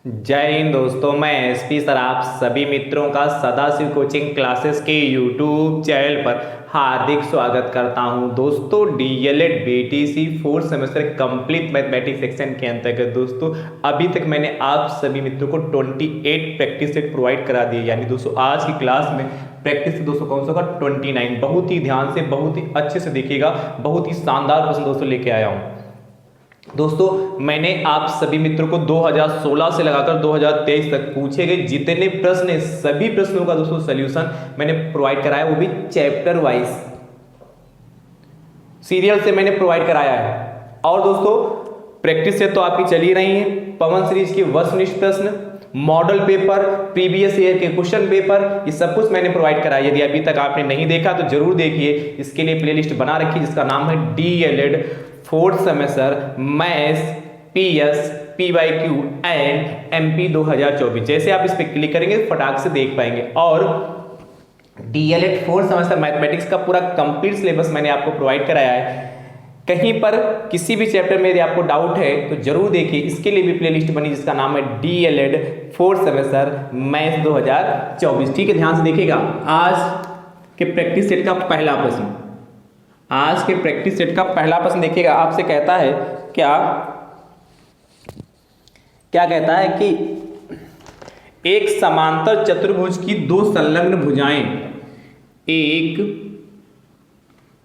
जय हिंद दोस्तों, मैं एसपी सर आप सभी मित्रों का सदाशिव कोचिंग क्लासेस के यूट्यूब चैनल पर हार्दिक स्वागत करता हूं। दोस्तों DElEd BTC fourth semester complete mathematics section के अंतर्गत दोस्तों अभी तक मैंने आप सभी मित्रों को 28 प्रैक्टिस सेट प्रोवाइड करा दिए। यानी दोस्तों आज की क्लास में प्रैक्टिस दोस्तों कौन सा होगा 29। बहुत ही ध्यान से बहुत ही अच्छे से देखिएगा, बहुत ही शानदार प्रश्न दोस्तों लेके आया हूँ। दोस्तों मैंने आप सभी मित्रों को 2016 से लगाकर 2023 तक पूछे गए जितने प्रश्न हैं सभी प्रश्नों का दोस्तों सॉल्यूशन मैंने प्रोवाइड कराया, वो भी चैप्टर वाइज सीरियल से मैंने प्रोवाइड कराया है। और दोस्तों प्रैक्टिस से तो आपकी चली रही है, पवन सीरीज के वस्तुनिष्ठ प्रश्न, मॉडल पेपर, प्रीवियस ईयर के क्वेश्चन पेपर, ये सब कुछ मैंने प्रोवाइड कराया। यदि अभी तक आपने नहीं देखा तो जरूर देखिए, इसके लिए प्लेलिस्ट बना रखी जिसका नाम है DElEd fourth semester maths PS PYQ and MP 2024। जैसे आप इस पर क्लिक करेंगे फटाक से देख पाएंगे। और डीएलएड फोर्थ सेमेस्टर मैथमेटिक्स का पूरा कंप्लीट सिलेबस मैंने आपको प्रोवाइड कराया है। कहीं पर किसी भी चैप्टर में यदि आपको डाउट है तो जरूर देखिए, इसके लिए भी प्लेलिस्ट बनी जिसका नाम है डीएलएड फोर्थ सेमेस्टर मैथ्स 2024। ठीक है, ध्यान से देखिएगा। आज के प्रैक्टिस सेट का पहला प्रश्न, आज के प्रैक्टिस सेट का पहला प्रश्न देखिएगा। आपसे कहता है क्या कहता है कि एक समांतर चतुर्भुज की दो संलग्न भुजाएं, एक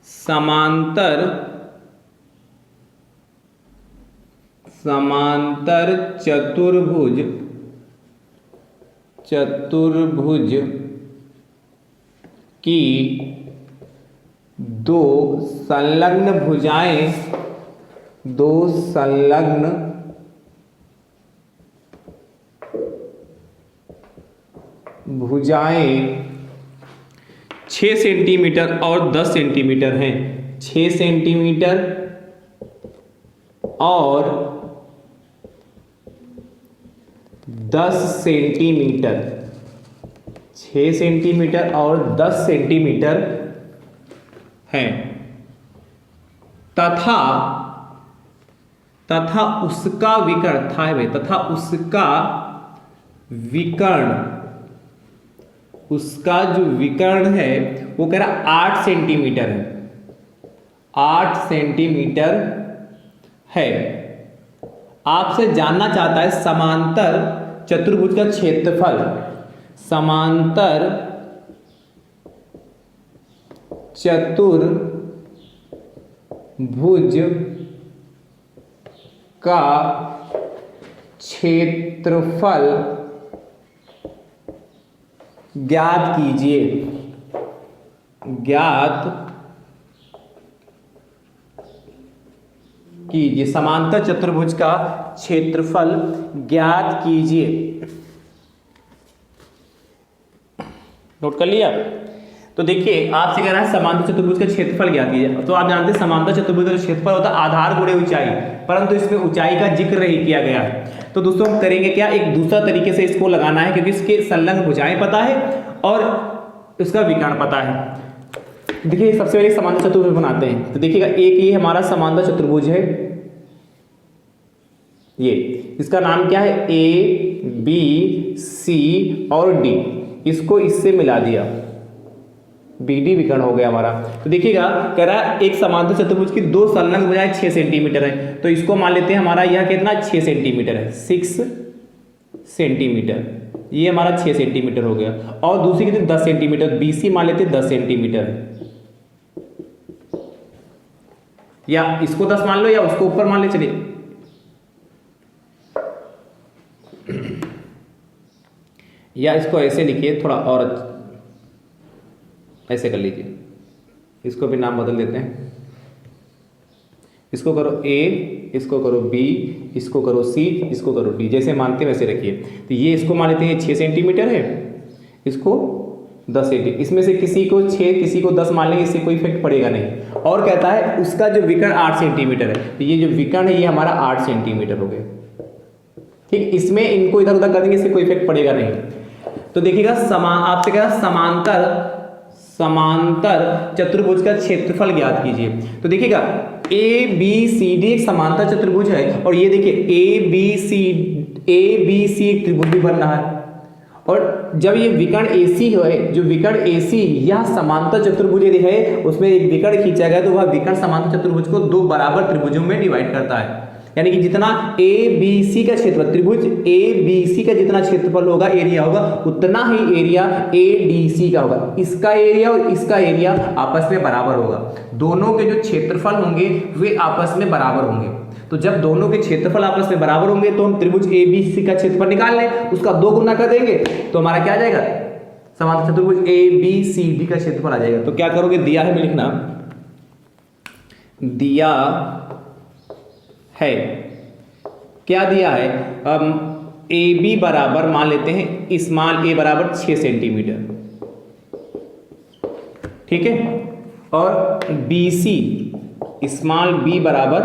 समांतर चतुर्भुज की दो संलग्न भुजाएं 6 सेंटीमीटर और 10 सेंटीमीटर हैं। 6 सेंटीमीटर और 10 सेंटीमीटर, 6 सेंटीमीटर और 10 सेंटीमीटर है तथा उसका विकर्ण था है तथा उसका जो विकर्ण है वो कह रहा 8 सेंटीमीटर है, 8 सेंटीमीटर है। आपसे जानना चाहता है समांतर चतुर्भुज का क्षेत्रफल, समांतर चतुर्भुज का क्षेत्रफल ज्ञात कीजिए, समांतर चतुर्भुज का क्षेत्रफल ज्ञात कीजिए। नोट कर लिया? तो देखिए आपसे कह रहा है समांतर चतुर्भुज का क्षेत्रफल ज्ञात कीजिए। तो आप जानते हैं समांतर चतुर्भुज का क्षेत्रफल होता है आधार गुणे ऊंचाई, परंतु इसमें ऊंचाई का जिक्र नहीं किया गया। तो दोस्तों हम करेंगे क्या, एक दूसरा तरीके से इसको लगाना है, क्योंकि इसके संलग्न भुजाएं पता है और उसका विकर्ण पता है। देखिए सबसे पहले समांतर चतुर्भुज बनाते हैं। तो देखिएगा एक ये हमारा समांतर चतुर्भुज है, ये इसका नाम क्या है ए बी सी और डी, इसको इससे मिला दिया, बीडी विकर्ण हो गया हमारा। तो देखिएगा कह रहा है एक समांतर चतुर्भुज की दो संलग्न भुजाएं 6 सेंटीमीटर है, तो इसको मान लेते हैं हमारा यह कितना 6 सेंटीमीटर है, 6 सेंटीमीटर, ये हमारा 6 सेंटीमीटर हो गया। और दूसरी कितनी 10 सेंटीमीटर, बीसी मान लेते हैं 10 सेंटीमीटर है, या इसको 10 मान लो या उसको ऊपर मान ले, चलिए या इसको ऐसे लिखिए, थोड़ा और ऐसे कर लीजिए, इसको भी नाम बदल देते हैं, इसको करो ए, इसको करो बी, इसको करो सी, इसको करो डी, जैसे मानते हैं वैसे रखिए। तो ये इसको मान लेते हैं 6 सेंटीमीटर है, इसको 10 सेंटीमीटर, इसमें से किसी को 6 किसी को 10 मान लेंगे, इससे कोई इफेक्ट पड़ेगा नहीं। और कहता है उसका जो विकर्ण 8 सेंटीमीटर है, तो ये जो विकर्ण है ये हमारा 8 सेंटीमीटर हो गया। ठीक, इसमें इनको इधर उधर कर देंगे, इससे कोई इफेक्ट पड़ेगा नहीं। तो देखिएगा आपसे कह रहा समांतर चतुर्भुज का क्षेत्रफल ज्ञात कीजिए। तो देखिएगा ए बी सी डी एक समांतर चतुर्भुज है, और ये देखिए ए बी सी ABC एक त्रिभुज भी बन रहा है। और जब ये विकर्ण AC है, जो विकर्ण AC यह समांतर चतुर्भुज यदि है उसमें एक विकर्ण खींचा गया तो वह विकर्ण समांतर चतुर्भुज को दो बराबर त्रिभुजों में डिवाइड करता है। यानी कि जितना ABC का क्षेत्रफल, त्रिभुज ABC का जितना क्षेत्रफल होगा, एरिया होगा, उतना ही एरिया ADC का होगा। इसका एरिया और इसका एरिया आपस में बराबर होगा। दोनों के जो क्षेत्रफल होंगे वे आपस में बराबर होंगे। तो जब दोनों के क्षेत्रफल आपस में बराबर होंगे तो हम त्रिभुज ABC का क्षेत्रफल निकाल लें, उसका 2 गुना कर देंगे तो हमारा क्या आ जाएगा, समांतर चतुर्भुज ABCD का क्षेत्रफल आ जाएगा। तो क्या करोगे, दिया है में लिखना, दिया है, क्या दिया है, AB बराबर मान लेते हैं स्मॉल a बराबर 6 सेंटीमीटर, ठीक है, और BC स्मॉल b बराबर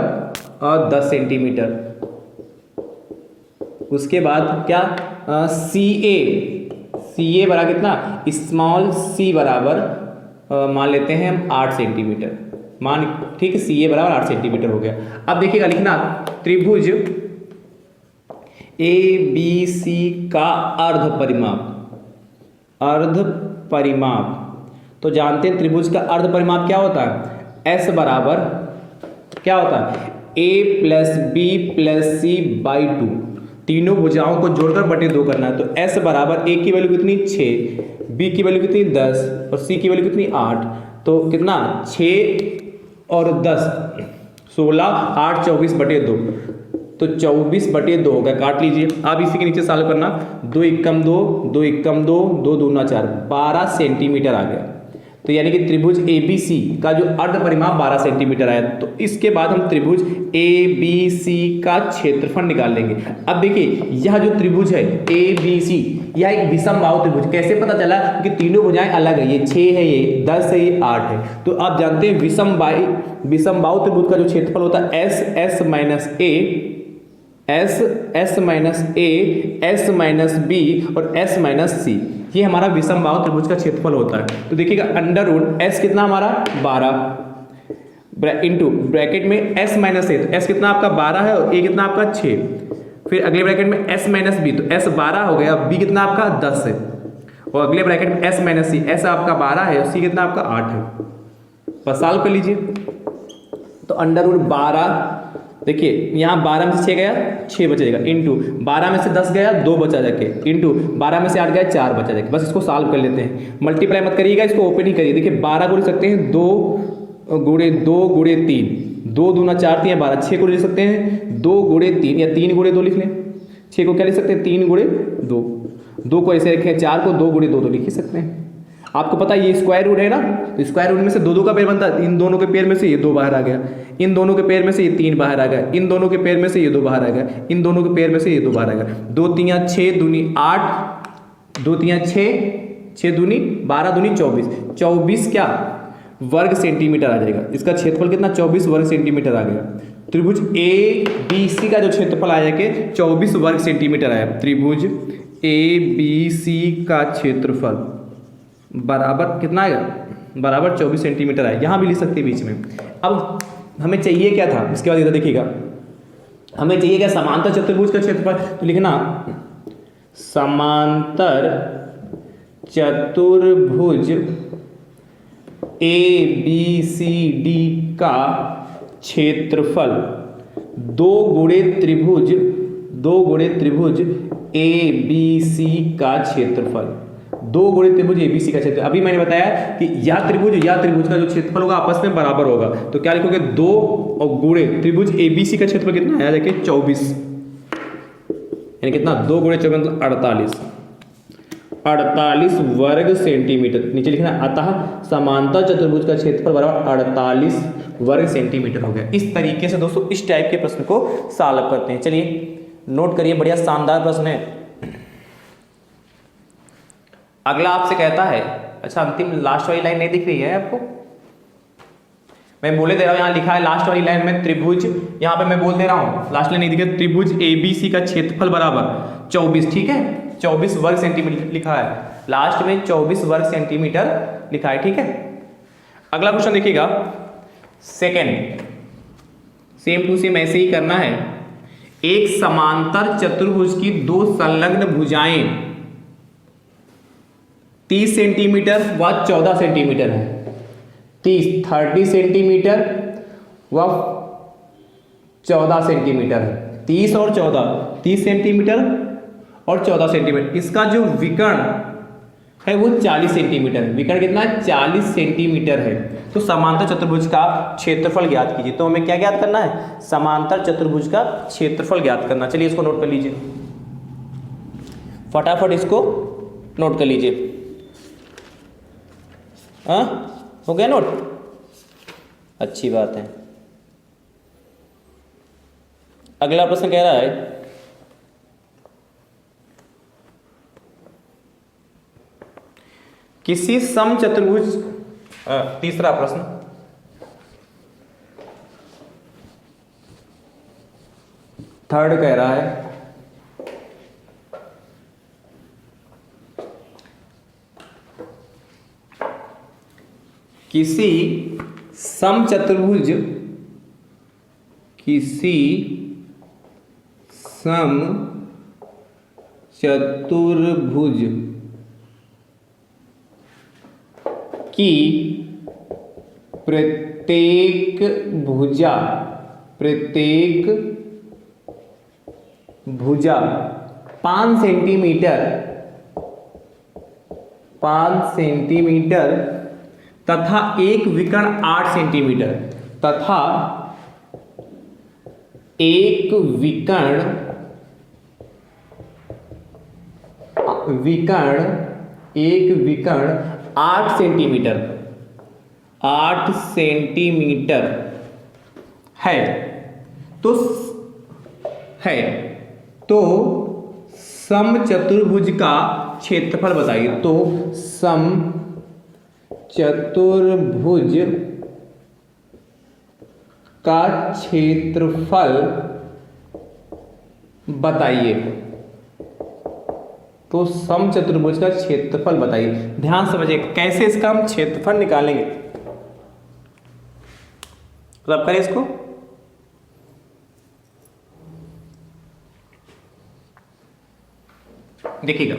10 सेंटीमीटर। उसके बाद क्या, CA बराबर कितना, स्मॉल c बराबर मान लेते हैं हम 8 सेंटीमीटर, मान, ठीक है, CA बराबर 8 सेंटीमीटर हो गया। अब देखिएगा लिखना, त्रिभुज ABC का अर्ध परिमाप, तो जानते हैं त्रिभुज का अर्ध परिमाप क्या होता है, S बराबर क्या होता है, A plus B plus C by 2, तीनों भुजाओं को जोड़कर बटे 2 करना है। तो S बराबर A की वैल्यू कितनी 6, B की वैल्यू कितनी 10 और C की वैल्यू कितनी 8, तो कितना 6 और 10 16, 8 24 बटे 2, तो 24 बटे 2 होगा, काट लीजिए। अब इसी के नीचे सॉल्व करना, 2 एकम 2, 2 एकम 2, 2 दूना 4, 12 सेंटीमीटर आ गया। तो यानी कि त्रिभुज ABC का जो अर्ध परिमाप 12 सेंटीमीटर आया। तो इसके बाद हम त्रिभुज ABC का क्षेत्रफल निकाल लेंगे। अब देखिए यह जो त्रिभुज है ABC, यह एक विषमबाहु त्रिभुज, कैसे पता चला कि तीनों भुजाएं अलग है, ये 6 है, ये 10 है, ये 8 है। तो आप जानते हैं विषमबाहु त्रिभुज का जो क्षेत्रफल होता है S minus A, S minus A, S minus B और S माइनस C, ये हमारा विषमबाहु त्रिभुज का क्षेत्रफल होता है। तो देखिएगा अंडर रूट S कितना हमारा 12 इंटू ब्रैकेट में S माइनस A, तो S कितना आपका 12 है और A कितना आपका 6, फिर अगले ब्रैकेट में S माइनस B, तो S 12 हो गया, B कितना आपका 10 है, और अगले ब्रैकेट में S माइनस C, S आपका 12 है और C कितना आपका 8 है। बस सॉल्व कर लीजिए। तो अंडर रूट 12, देखिए यहाँ 12 में से 6 गया 6 बचेगा, इंटू 12 में से 10 गया 2 बचा जाके, इंटू 12 में से 8 गया 4 बचा जाके। बस इसको सॉल्व कर लेते हैं, मल्टीप्लाई मत करिएगा, इसको ओपन ही करिए। देखिए 12 को लिख सकते हैं 2 गुणे 2 गुणे 3, 2 दूना 4 3 12, 6 को लिख सकते हैं 2 गुणे 3 या 3 गुणे 2 लिख लें। 6 को क्या लिख सकते हैं 3 गुणे 2, 2 को ऐसे रखें, 4 को 2 गुणे 2 तो लिख ही सकते हैं। आपको पता है ये स्क्वायर रूट है ना, तो स्क्वायर रूट में से 2 का पेयर बनता है, इन दोनों के पेयर में से ये 2 बाहर आ गया, इन दोनों के पेयर में से ये 3 बाहर आ गया, इन दोनों के पेयर में से ये 2 बाहर आ गया, इन दोनों के पेयर में से ये 2 बाहर आ गया। 2 3 6 दूनी 8, 2 3 6, 6 दूनी 12 दूनी 24, 24 क्या वर्ग सेंटीमीटर आ जाएगा। इसका क्षेत्रफल कितना 24 वर्ग सेंटीमीटर आ गया। त्रिभुज ABC का जो क्षेत्रफल आया कि 24 वर्ग सेंटीमीटर आया। त्रिभुज ABC का क्षेत्रफल बराबर कितना आएगा, बराबर 24 सेंटीमीटर है। यहाँ भी लिख सकते हैं बीच में। अब हमें चाहिए क्या था, इसके बाद इधर देखिएगा, हमें चाहिए क्या, समांतर चतुर्भुज का क्षेत्रफल। तो लिखना समांतर चतुर्भुज ABCD का क्षेत्रफल 2 गुणे त्रिभुज ABC का क्षेत्रफल, 2 गुणे त्रिभुज ABC का क्षेत्र। अभी मैंने बताया कि या त्रिभुज का जो क्षेत्रफल होगा आपस में बराबर होगा। तो क्या लिखोगे 2 और गुणे त्रिभुज ABC का क्षेत्रफल कितना आया, देखिए 24, यानी कितना 2 गुणे 24 मतलब 48 वर्ग सेंटीमीटर। नीचे लिखना अतः समांतर चतुर्भुज का क्षेत्रफल बराबर 48 वर्ग सेंटीमीटर हो गया। इस तरीके से दोस्तों इस टाइप के प्रश्न को सॉल्व करते हैं। चलिए नोट करिए, बढ़िया शानदार प्रश्न है। अगला आपसे कहता है, अच्छा अंतिम लास्ट वाली लाइन नहीं दिख रही है आपको, मैं बोले दे रहा हूं, यहाँ लिखा है लास्ट वाली लाइन में त्रिभुज, यहाँ पे मैं बोल दे रहा हूं लास्ट लाइन नहीं दिखा, त्रिभुज ABC का क्षेत्रफल बराबर 24, ठीक है 24 वर्ग सेंटीमीटर लिखा है, लास्ट में 24 वर्ग सेंटीमीटर लिखा है, ठीक है। अगला क्वेश्चन देखिएगा, सेकेंड, सेम टू सेम ऐसे ही करना है। एक समांतर चतुर्भुज की दो संलग्न भुजाएं 30 सेंटीमीटर व 14 सेंटीमीटर है। 30 सेंटीमीटर व 14 सेंटीमीटर है। 30 और 14, 30 सेंटीमीटर और 14 सेंटीमीटर। इसका जो विकर्ण है वो 40 सेंटीमीटर है। विकर्ण कितना है? 40 सेंटीमीटर है। तो समांतर चतुर्भुज का क्षेत्रफल ज्ञात कीजिए। तो हमें क्या ज्ञात करना है? समांतर चतुर्भुज का क्षेत्रफल ज्ञात करना। चलिए इसको नोट कर लीजिए, फटाफट इसको नोट कर लीजिए। हाँ, हो गया नोट? अच्छी बात है। अगला प्रश्न कह रहा है किसी समचतुर्भुज, तीसरा प्रश्न, थर्ड कह रहा है किसी समचतुर्भुज की प्रत्येक भुजा 5 सेंटीमीटर तथा एक विकर्ण 8 सेंटीमीटर तथा एक विकर्ण 8 सेंटीमीटर है तो समचतुर्भुज का क्षेत्रफल बताइए। तो समचतुर्भुज का क्षेत्रफल बताइए। तो समचतुर्भुज का क्षेत्रफल बताइए। ध्यान समझिए कैसे इसका हम क्षेत्रफल निकालेंगे। तो अब करें इसको। देखिएगा,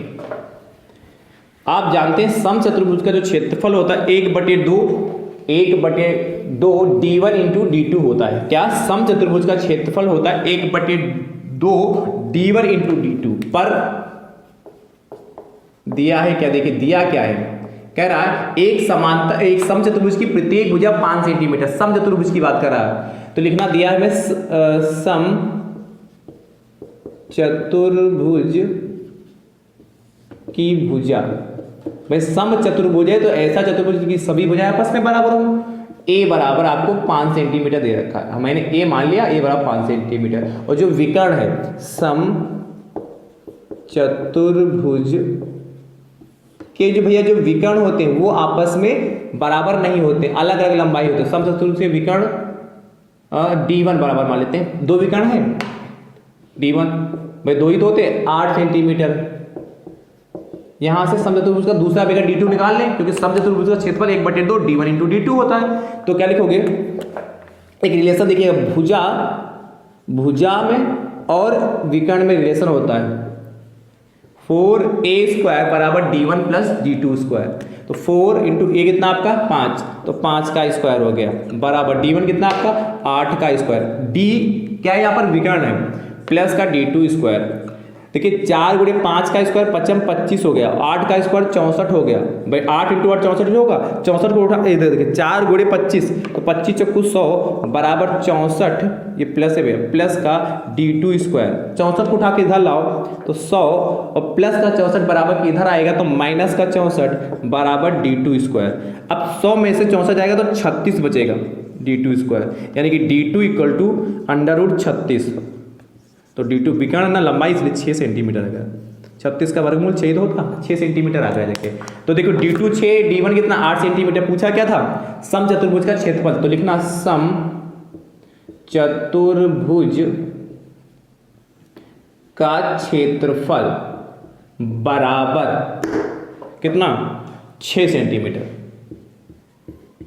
आप जानते हैं समचतुर्भुज का जो क्षेत्रफल होता है 1/2 d1 इंटू d2 होता है। क्या? समचतुर्भुज का क्षेत्रफल होता है 1/2 d1 इंटू d2 पर दिया है क्या? देखिए दिया क्या है, कह रहा है एक समचतुर्भुज की प्रत्येक भुजा 5 सेंटीमीटर, समचतुर्भुज की बात कर रहा है। तो लिखना दिया है मैं समचतुर्भुज की भुजा। भाई समचतुर्भुज है तो ऐसा चतुर्भुज की सभी भुजाएं आपस में बराबर हो। ए बराबर आपको 5 सेंटीमीटर दे रखा है, मैंने ए मान लिया, ए बराबर 5 सेंटीमीटर। और जो विकर्ण है समचतुर्भुज के जो भैया जो विकर्ण होते हैं वो आपस में बराबर नहीं होते, अलग अलग लंबाई होते हैं। समचतुर्भुज के विकर्ण d1 बराबर मान लेते हैं। 2 विकर्ण है d1, भाई 2 ही तो होते 8 सेंटीमीटर। यहां से समचतुर्भुज का दूसरा विकर्ण d2 निकाल लें, क्योंकि समचतुर्भुज का क्षेत्रफल 1/2 d1 इंटू d2 होता है। तो क्या लिखोगे? एक रिलेशन देखिएगा, भुजा में और विकर्ण में रिलेशन होता है 4a² बराबर d1 प्लस d2 स्क्वायर। तो 4 इंटू ए कितना आपका 5, तो 5 का स्क्वायर हो गया बराबर d1 कितना आपका 8 का स्क्वायर। d क्या है यहाँ पर? विकर्ण है, प्लस का d2 स्क्वायर। देखिए 4 × 5 का स्क्वायर 25 हो गया, 8 का स्क्वायर 64 हो गया। भाई 8 × 8 64 होगा, 64 को उठा इधर देखिए 4 × 25 तो 25 चौको 100 बराबर 64, ये प्लस है भैया, प्लस का d2 स्क्वायर। 64 को उठा के इधर लाओ तो 100 और प्लस का 64 बराबर इधर आएगा तो माइनस का 64 बराबर d2 स्क्वायर। अब 100 में से 64 जाएगा तो 36 बचेगा d2 स्क्वायर, यानी कि d2 = √36। तो d2 विकर्ण ना लंबाई इसलिए 6 सेंटीमीटर आ गया। 36 का वर्गमूल 6 तो होता, 6 सेंटीमीटर आ गया देखिए। तो देखो d2 6, d1 कितना 8 सेंटीमीटर। पूछा क्या था? समचतुर्भुज का क्षेत्रफल। तो लिखना समचतुर्भुज का क्षेत्रफल बराबर कितना? 6 सेंटीमीटर,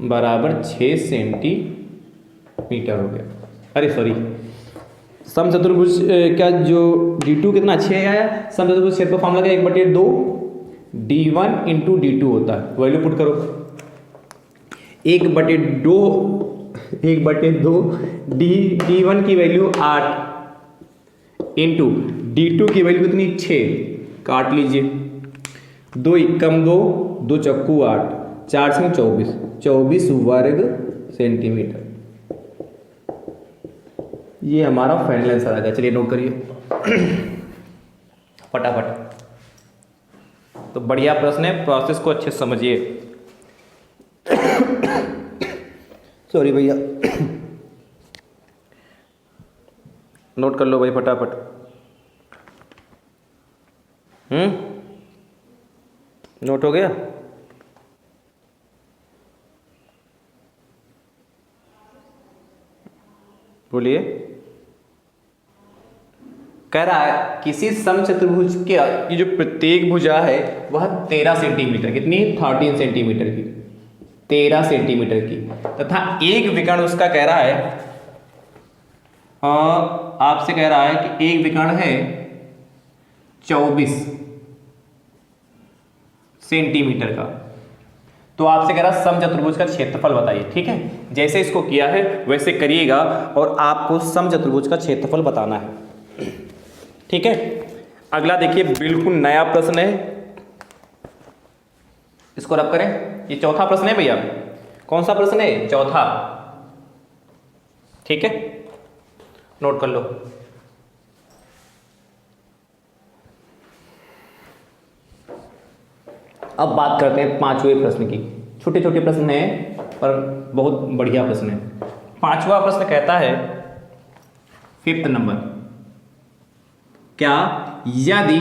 बराबर 6 सेंटीमीटर हो गया। अरे सॉरी समचतुर्भुज का जो D2 कितना 6 आया, समचतुर्भुज क्षेत्र का फॉर्मूला क्या 1/2 D1 इंटू D2 होता है, वैल्यू पुट करो 1/2 D1 की वैल्यू 8 इंटू D2 की वैल्यू कितनी 6, काट लीजिए 2 एकम 2, 2 चक्कू 8, 4 से 24 वर्ग सेंटीमीटर। ये हमारा फाइनल आंसर आ गया। चलिए नोट करिए फटाफट। तो बढ़िया प्रश्न है, प्रोसेस को अच्छे से समझिए। सॉरी भैया, नोट कर लो भाई फटाफट। नोट हो गया? बोलिए। कह रहा है किसी समचतुर्भुज के ये जो प्रत्येक भुजा है वह 13 सेंटीमीटर, कितनी 13 सेंटीमीटर की, 13 सेंटीमीटर की, तथा एक विकर्ण उसका कह रहा है, आपसे कह रहा है कि एक विकर्ण है 24 सेंटीमीटर का। तो आपसे कह रहा समचतुर्भुज का क्षेत्रफल बताइए। ठीक है, जैसे इसको किया है वैसे करिएगा और आपको समचतुर्भुज का क्षेत्रफल बताना है। ठीक है, अगला देखिए, बिल्कुल नया प्रश्न है, इसको रब करें। ये चौथा प्रश्न है भैया। कौन सा प्रश्न है? चौथा। ठीक है, नोट कर लो। अब बात करते हैं पांचवें प्रश्न की। छोटे छोटे प्रश्न हैं पर बहुत बढ़िया प्रश्न है। पांचवा प्रश्न कहता है, 5th नंबर, क्या यदि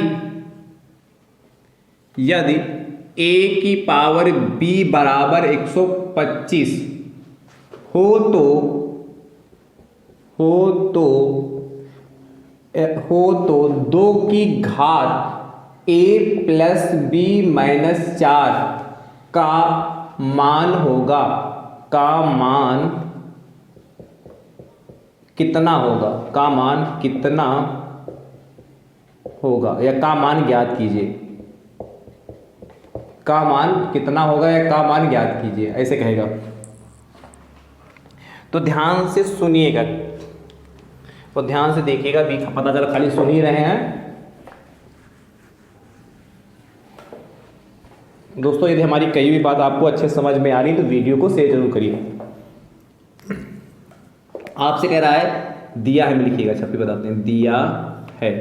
a की पावर b बराबर 125 हो तो 2 की घात a प्लस b माइनस 4 का मान होगा, का मान कितना होगा, का मान कितना होगा, या का मान ज्ञात कीजिए, का मान कितना होगा या का मान ज्ञात कीजिए, ऐसे कहेगा। तो ध्यान से सुनिएगा और ध्यान से देखिएगा, भी पता चला खाली सुन ही रहे हैं। दोस्तों यदि हमारी कई भी बात आपको अच्छे समझ में आ रही तो वीडियो को शेयर जरूर करिए। आपसे कह रहा है दिया है, लिखिएगा, छपी बताते हैं, दिया है,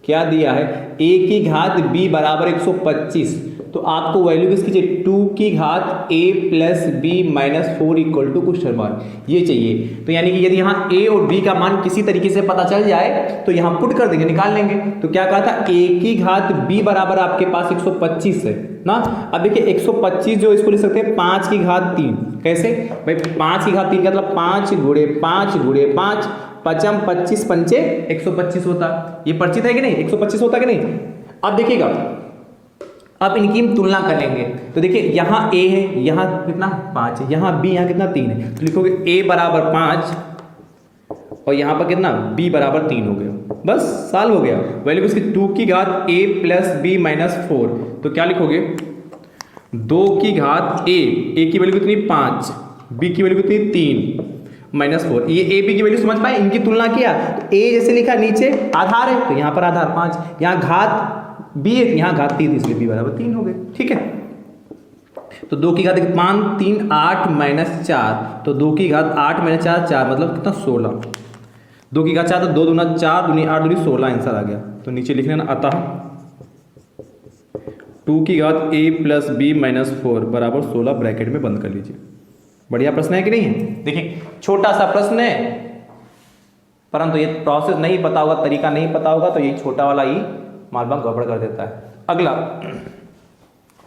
क्या दिया है, a की घात b बराबर 125, तो आपको वैल्यू किसकी चाहिए, 2 की घात a plus b minus 4 equal to question mark, ये चाहिए। तो यानी कि यदि यहाँ a और b का मान किसी तरीके से पता चल जाए तो यहाँ पुट कर देंगे, निकाल लेंगे। तो क्या कहा था, a की घात b बराबर आपके पास 125 है ना। अब देखिए 125 जो इसको लिख सकते हैं 5 की घात 3, कैसे भाई, 5 की घात 3 का मतलब 5 गुणे 5 गुणे 5, 5 25 पंचे 125 होता, ये परिचित है कि नहीं, 125 होता कि नहीं। अब देखिएगा, अब इनकी हम तुलना कर लेंगे। तो देखिए यहाँ a है, यहाँ कितना 5 है, यहाँ b, यहाँ कितना 3 है, तो लिखोगे a बराबर 5 और यहाँ पर कितना b बराबर 3 हो गया, बस साल हो गया। वैल्यू किसकी, 2 की घात a प्लस b माइनस 4, तो क्या लिखोगे, 2 की घात a की वैल्यू कितनी 5, b की वैल्यू कितनी 3 माइनस 4, ये a b की वैल्यू समझ पाए, इनकी तुलना किया। तो a जैसे लिखा नीचे आधार है तो यहाँ पर आधार 5, यहाँ घात b है, यहाँ घात 3, इसलिए b बराबर 3 हो गए। ठीक है, तो 2 की घात 5 3 8 माइनस 4, तो 2 की घात 8 माइनस 4 4 मतलब कितना 16, 2 की घात 4 तो 2 दूना 4 दूनी 8 दूनी 16 आंसर आ गया। तो नीचे लिख लेना, अतः 2 की घात a प्लस b माइनस 4 बराबर 16, ब्रैकेट में बंद कर लीजिए। बढ़िया प्रश्न है कि नहीं है। देखिए छोटा सा प्रश्न है, परंतु ये प्रोसेस नहीं पता होगा, तरीका नहीं पता होगा तो ये छोटा वाला ही मालवा गड़बड़ कर देता है। अगला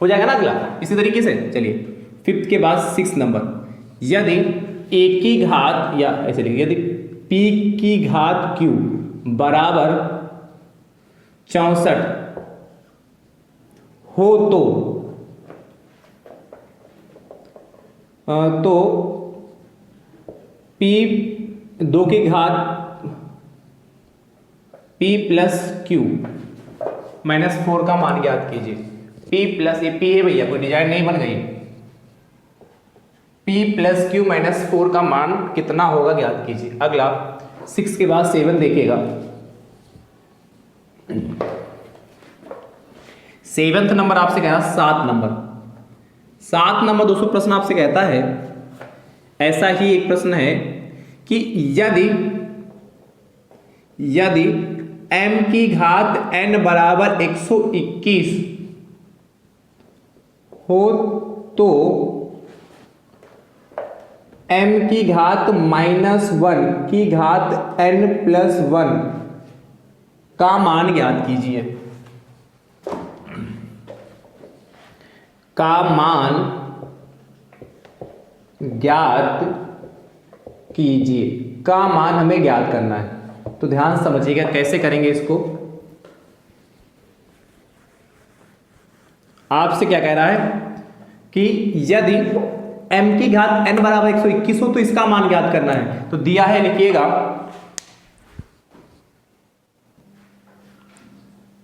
हो जाएगा ना, अगला इसी तरीके से। चलिए 5th के बाद 6th नंबर, यदि a की घात, या ऐसे लिखिए, यदि p की घात q बराबर 64 हो तो p 2 की घात p प्लस क्यू माइनस 4 का मान ज्ञात कीजिए। p प्लस, ये p है भैया, कोई डिजाइन नहीं बन गई। p प्लस क्यू माइनस 4 का मान कितना होगा ज्ञात कीजिए। अगला 6 के बाद 7 देखिएगा। 7वां नंबर आपसे कह रहा 7 नंबर। 7 नंबर दोस्तों प्रश्न आपसे कहता है, ऐसा ही एक प्रश्न है कि यदि m की घात n बराबर 121 हो तो m की घात -1 की घात n प्लस 1 का मान ज्ञात कीजिए। का मान ज्ञात कीजिए। का मान हमें ज्ञात करना है, तो ध्यान समझिएगा कैसे करेंगे इसको। आपसे क्या कह रहा है कि यदि m की घात n बराबर 121 हो तो इसका मान ज्ञात करना है। तो दिया है, लिखिएगा,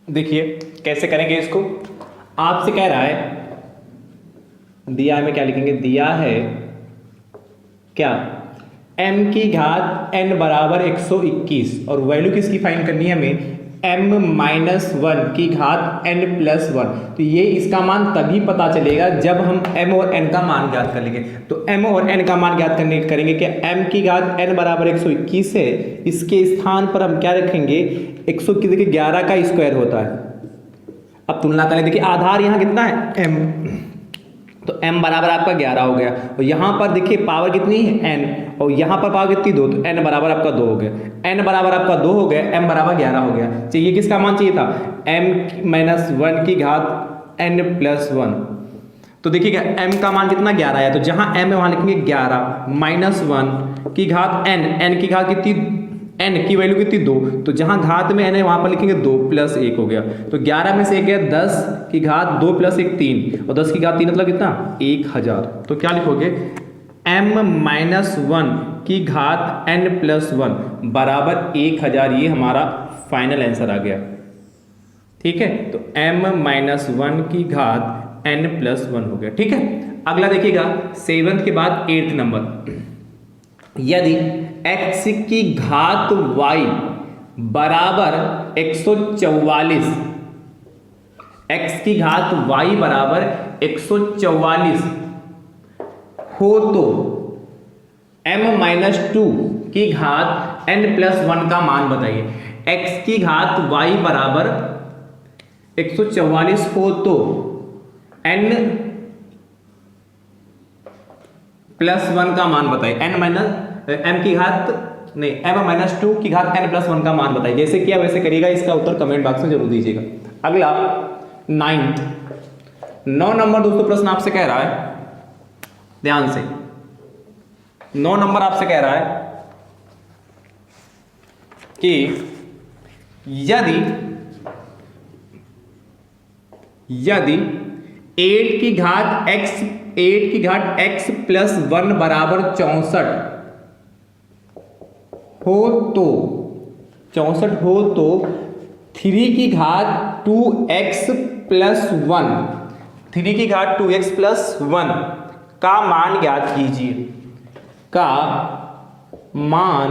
देखिए कैसे करेंगे इसको। आपसे कह रहा है, दिया है में क्या लिखेंगे, दिया है क्या, m की घात n बराबर 121 और वैल्यू किसकी फाइंड करनी है हमें, m-1 की घात n प्लस 1। तो ये इसका मान तभी पता चलेगा जब हम m और n का मान ज्ञात कर लेंगे। तो m और n का मान ज्ञात करेंगे कि m की घात n बराबर 121 है, इसके स्थान पर हम क्या रखेंगे, 121 देखिए 11 का स्क्वायर होता है। अब तुलना करें, देखिए आधार यहाँ कितना है m, तो m बराबर आपका 11 हो गया और यहाँ पर देखिए पावर कितनी है n और यहाँ पर पावर कितनी 2, तो n बराबर आपका 2 हो गया। n बराबर आपका 2 हो गया, m बराबर 11 हो गया। चाहिए किसका मान चाहिए था, m-1 की घात n प्लस 1। तो देखिएगा m का मान कितना 11 है, तो जहाँ m है वहाँ लिखेंगे 11 -1 की घात n की घात कितनी, n की वैल्यू कितनी 2, तो जहां घात में n है वहां पर लिखेंगे 2 प्लस 1 हो गया। तो 11 में से 1 गया, 10 की घात 2 प्लस 1 3 और 10 की घात 3 मतलब कितना 1000। तो क्या लिखोगे, m-1 की घात n प्लस 1 बराबर 1000। ये हमारा फाइनल आंसर आ गया। ठीक है, तो m-1 की घात n प्लस 1 हो गया। ठीक है, अगला देखिएगा 7 के बाद 8 नंबर। यदि x की घात y बराबर 144, x की घात y बराबर 144 हो तो m-2 की घात n प्लस 1 का मान बताइए। x की घात y बराबर 144 हो तो n प्लस 1 का मान बताइए। m की घात नहीं, m-2 की घात n प्लस 1 का मान बताइए। जैसे किया वैसे करिएगा, इसका उत्तर कमेंट बॉक्स में जरूर दीजिएगा। अगला 9 नंबर दोस्तों प्रश्न आपसे कह रहा है, ध्यान से 9 नंबर आपसे कह रहा है कि यदि 8 की घात x प्लस 1 बराबर 64 हो तो 3 की घात 2x प्लस 1, 3 की घात 2x प्लस 1 का मान ज्ञात कीजिए। का मान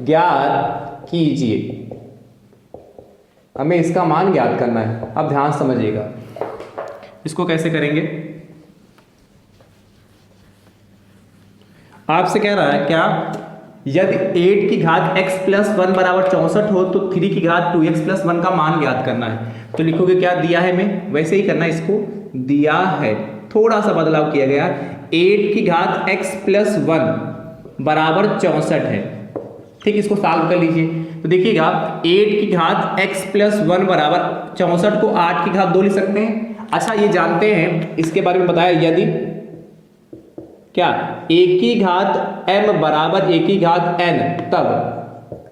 ज्ञात कीजिए। हमें इसका मान ज्ञात करना है। अब ध्यान समझिएगा, इसको कैसे करेंगे। आपसे कह रहा है क्या, यदि 8 की घात x प्लस 1 बराबर 64 हो तो 3 की घात 2x प्लस 1 का मान ज्ञात करना है। तो लिखोगे क्या दिया है, हमें वैसे ही करना है। इसको दिया है, थोड़ा सा बदलाव किया गया। 8 की घात x प्लस 1 बराबर 64 है। ठीक, इसको सॉल्व कर लीजिए। तो देखिएगा 8 की घात x प्लस 1 बराबर 64 को 8 की घात 2 लिख सकते हैं। अच्छा, ये जानते हैं, इसके बारे में बताया, यदि क्या a की घात m बराबर a की घात n, तब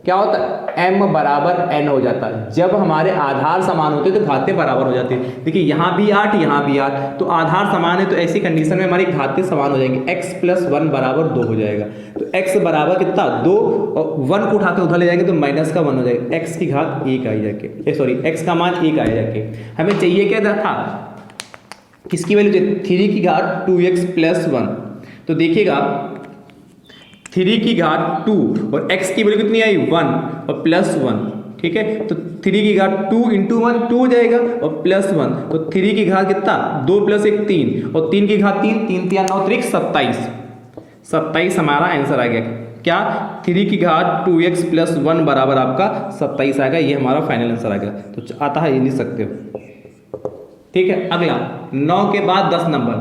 क्या होता है, m बराबर n हो जाता। जब हमारे आधार समान होते तो घातें बराबर हो जाती। देखिए यहाँ भी 8 यहाँ भी 8, तो आधार समान है तो ऐसी कंडीशन में हमारी घातें समान हो जाएंगी। x + 1 बराबर 2 हो जाएगा। तो x बराबर कितना 2 और 1 को उठा के उधर ले जाएंगे तो माइनस का 1 हो जाएगा। x की घात 1 आई जाके, सॉरी x का मान 1 आया जाके। हमें चाहिए क्या था, किसकी वैल्यू चाहिए, 3 की घात 2x + 1। तो देखिएगा 3 की घात 2 और x की वैल्यू कितनी आई 1 और +1, ठीक है। तो 3 की घात 2 × 1 2 हो जाएगा और +1, तो 3 की घात कितना 2 + 1 3 और 3 की घात 3 3 3 9 3 27, 27 हमारा आंसर आ गया। क्या 3 की घात 2x + 1 बराबर आपका 27 आएगा। ये हमारा फाइनल आंसर आ गया। तो आता है, ये लिख सकते हो, ठीक है। अगला 9 के बाद 10 नंबर।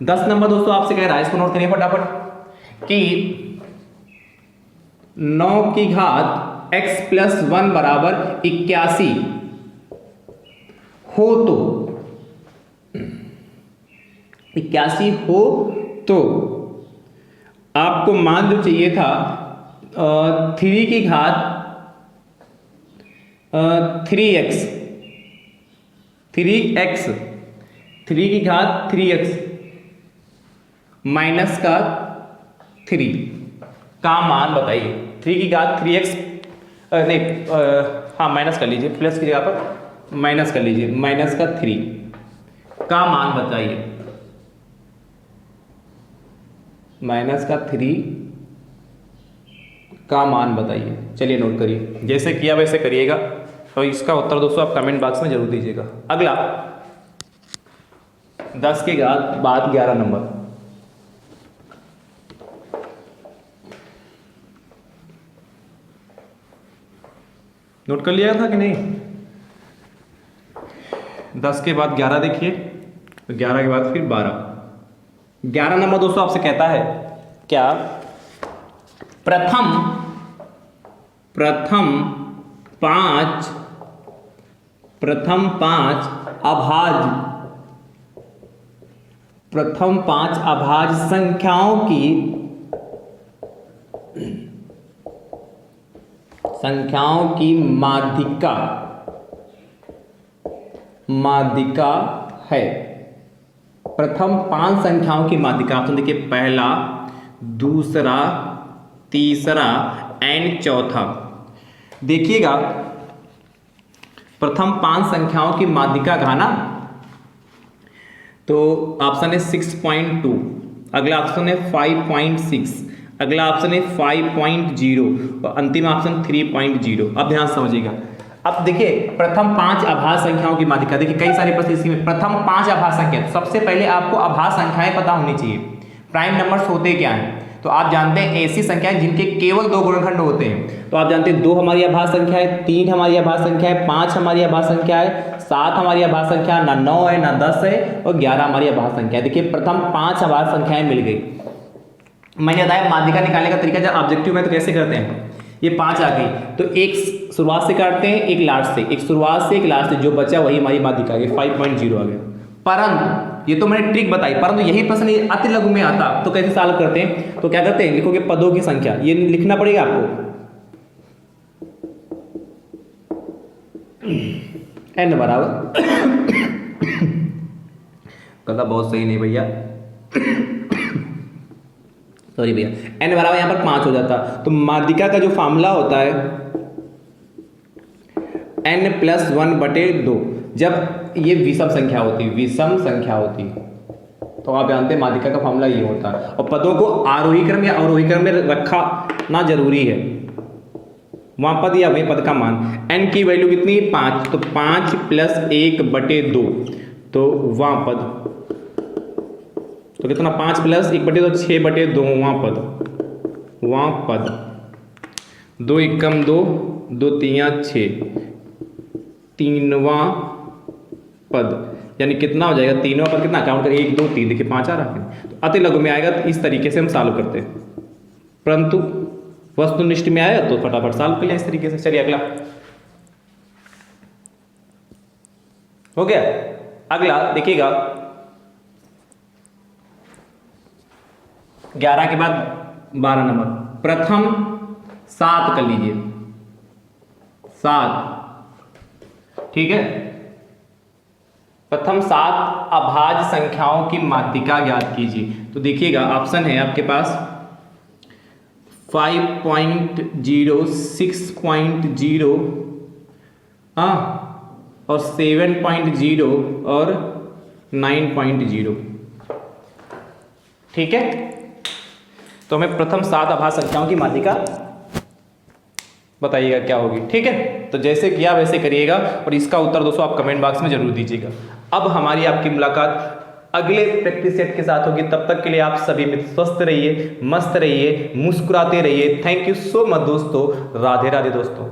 10 नंबर दोस्तों आपसे कह रहा है, इसको नोट करिए फटाफट कि 9 की घात x + 1 बराबर 81 हो तो 81 हो तो आपको मान जो चाहिए था 3 की घात 3x 3 की घात 3x माइनस का 3 का मान बताइए। 3 की घात 3x नहीं, हाँ माइनस कर लीजिए, प्लस की जगह पर माइनस कर लीजिए, माइनस का 3 का मान बताइए। माइनस का 3 का मान बताइए। चलिए नोट करिए, जैसे किया वैसे करिएगा। तो इसका उत्तर दोस्तों आप कमेंट बॉक्स में जरूर दीजिएगा। अगला 10 के बाद 11 नंबर। नोट कर लिया था कि नहीं? 10 के बाद 11 देखिए, तो 11 के बाद फिर 12। 11 नंबर दोस्तों आपसे कहता है क्या, प्रथम 5 अभाज्य संख्याओं की माध्यिका है। प्रथम 5 संख्याओं की माध्यिका, तो देखिए पहला, दूसरा, तीसरा एंड चौथा। देखिएगा प्रथम 5 संख्याओं की माध्यिका कहा ना, तो ऑप्शन है 6.2, अगला ऑप्शन है 5.6, अगला ऑप्शन है 5.0 और अंतिम ऑप्शन 3.0। अब ध्यान समझिएगा। अब देखिए प्रथम 5 अभाज्य संख्याओं की माध्यिका, देखिए कई सारे प्रश्न इसमें प्रथम 5 अभाज्य संख्या। सबसे पहले आपको अभाज्य संख्याएं पता होनी चाहिए, प्राइम नंबर्स होते क्या हैं। तो आप जानते हैं ऐसी संख्याएं जिनके केवल 2 गुणनखंड होते हैं। तो आप जानते हैं 2 हमारी अभाज्य संख्या है, 3 हमारी अभाज्य संख्या है, 5 हमारी अभाज्य संख्या है, 7 हमारी अभाज्य संख्या, ना 9 है ना 10 है और 11 हमारी अभाज्य संख्या है। देखिए प्रथम 5 अभाज्य संख्याएं मिल गई। मैंने बताया माध्यिका निकालने का तरीका, जब ऑब्जेक्टिव में तो कैसे करते हैं, ये 5 आ गई तो एक शुरुआत से काटते हैं, एक लास्ट से, एक शुरुआत से एक लास्ट से, जो बचा वही हमारी माध्यिका आ गई, 5.0 आ गया। परंतु ये तो मैंने ट्रिक बताई, परंतु यही प्रश्न अति लघु में आता तो कैसे सॉल्व करते हैं, तो क्या करते हैं, लिखोगे पदों की संख्या, ये लिखना पड़ेगा आपको, n बराबर गला बहुत सही नहीं भैया, सॉरी भैया, n बराबर यहाँ पर 5 हो जाता। तो माध्यिका का जो फॉर्मूला होता है n + 1/2, जब ये विषम संख्या होती, तो आप जानते हैं माध्यिका का फॉर्मूला ये होता है। और पदों को आरोही क्रम या अवरोही क्रम में रखना जरूरी है, वहां पद या वही पद का मान। n की वैल्यू कितनी 5, तो 5 + 1/2, तो वहां पद, तो कितना 5 + 1/2 6/2, वहां पद 2 एकम 2, 2 तिया 6, 3वां पद, यानी कितना हो जाएगा, 3वां पद कितना, काउंट करें 1 2 3, देखिए 5 आ रहा है। तो अति लघु में आएगा तो इस तरीके से हम सॉल्व करते हैं, परंतु वस्तुनिष्ठ में आया तो फटाफट सॉल्व कर लिया इस तरीके से। चलिए अगला हो गया। अगला देखिएगा 11 के बाद 12 नंबर, प्रथम 7 कर लीजिए, 7, ठीक है। प्रथम 7 अभाज्य संख्याओं की मात्रिका ज्ञात कीजिए। तो देखिएगा ऑप्शन है आपके पास 5.0, 6.0, हाँ, और 7.0 और 9.0, ठीक है। तो हमें प्रथम 7 अभाज्य संख्याओं की मात्रिका बताइएगा क्या होगी, ठीक है। तो जैसे किया वैसे करिएगा और इसका उत्तर दोस्तों आप कमेंट बॉक्स में जरूर दीजिएगा। अब हमारी आपकी मुलाकात अगले प्रैक्टिस सेट के साथ होगी। तब तक के लिए आप सभी मित्र स्वस्थ रहिए, मस्त रहिए, मुस्कुराते रहिए। थैंक यू सो मच दोस्तों। राधे राधे दोस्तों।